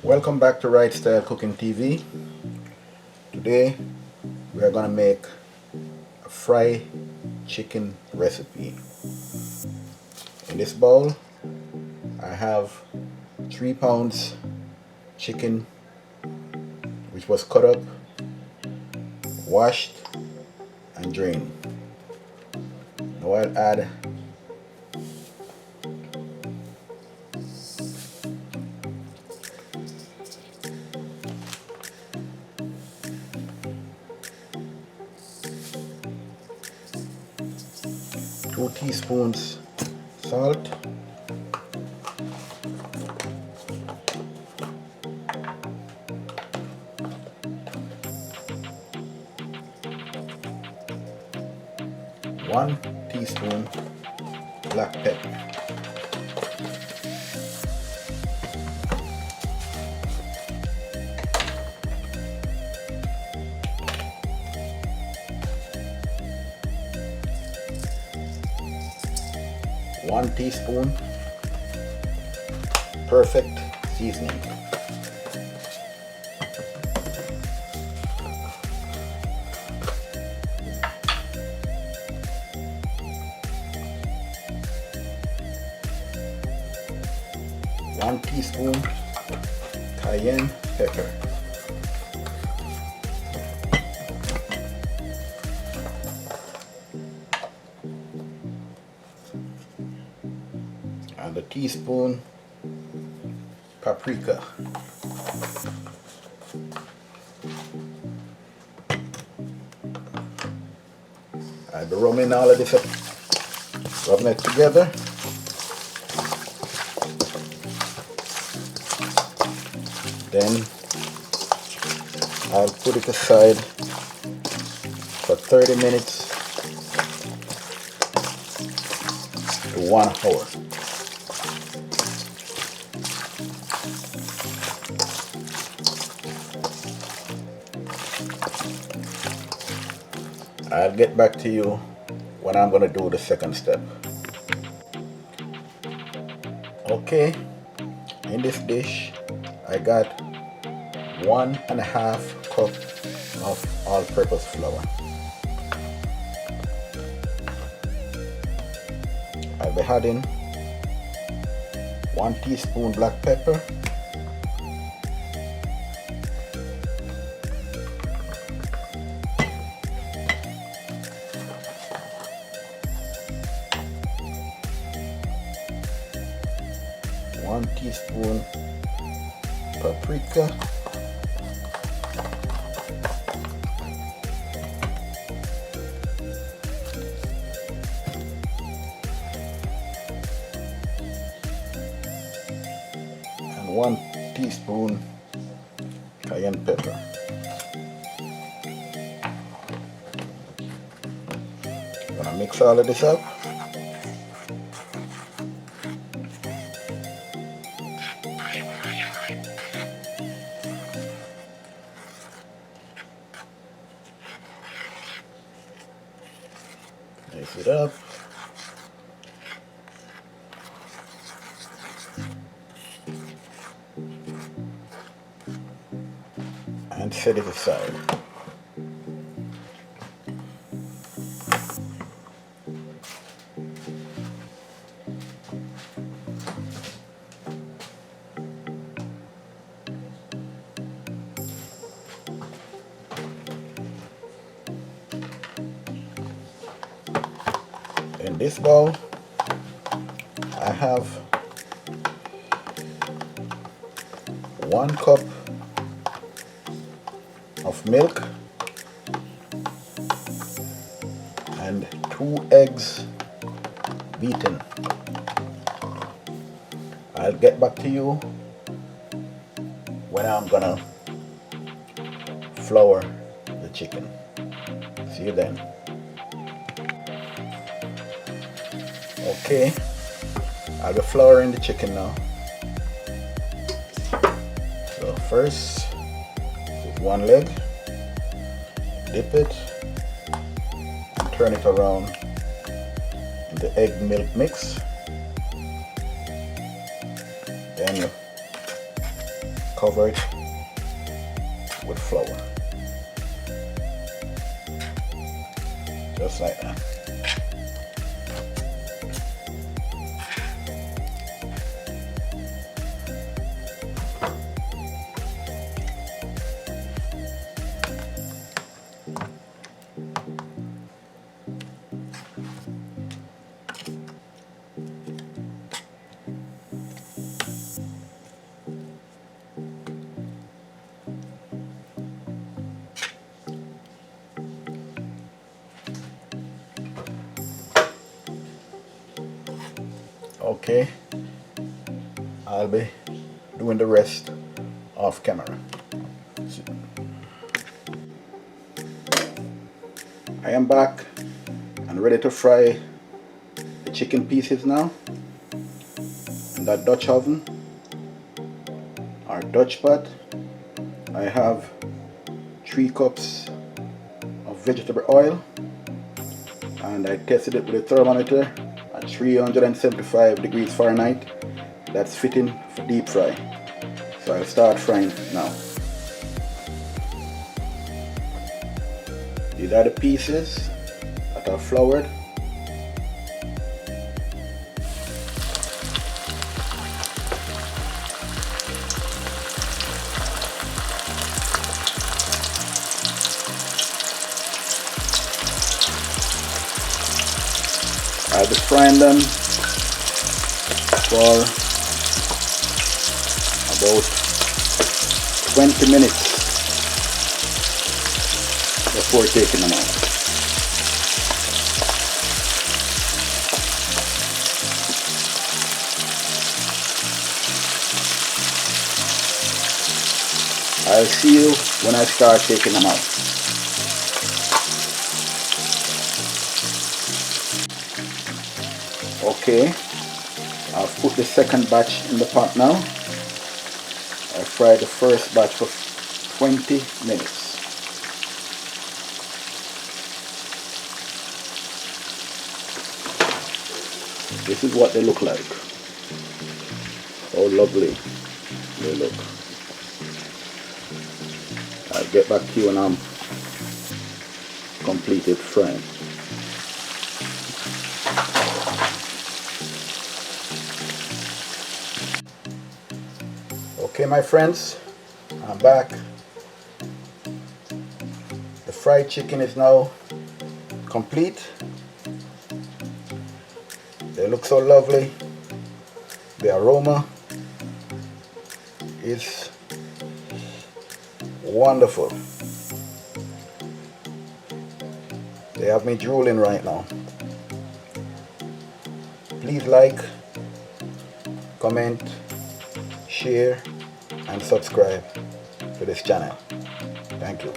Welcome back to Right Style Cooking TV. Today we are gonna make a fried chicken recipe. In this bowl I have 3 pounds chicken which was cut up, washed and drained. Now I'll add 2 teaspoons salt, 1 teaspoon black pepper, 1 teaspoon perfect seasoning, 1 teaspoon cayenne pepper, and a teaspoon paprika. I'll be rubbing all of this up, rubbing it together. Then I'll put it aside for 30 minutes to 1 hour. I'll get back to you when I'm going to do the second step. Okay, in this dish I got 1.5 cup of all-purpose flour. I'll be adding 1 teaspoon black pepper, 1 teaspoon paprika, and 1 teaspoon cayenne pepper. I'm gonna mix all of this up. Mix it up. And set it aside. In this bowl I have 1 cup of milk and 2 eggs beaten. I'll get back to you when I'm gonna flour the chicken. See you then. Okay, I'll be flouring the chicken now. So first, put 1 leg, dip it, and turn it around in the egg milk mix. Then cover it with flour. Just like that. Okay, I'll be doing the rest off camera. I am back and ready to fry the chicken pieces now in that Dutch oven or Dutch pot. I have 3 cups of vegetable oil, and I tested it with a thermometer at 375 degrees Fahrenheit. That's fitting for deep fry. So I'll start frying now. These are the pieces that are floured. I'll be frying them for about 20 minutes before taking them out. I'll see you when I start taking them out. Okay, I've put the second batch in the pot now. I fried the first batch for 20 minutes. This is what they look like. How lovely they look. I'll get back to you when I'm completed frying. Okay, my friends, I'm back. The fried chicken is now complete. They look so lovely. The aroma is wonderful. They have me drooling right now. Please like, comment, share, and subscribe to this channel. Thank you.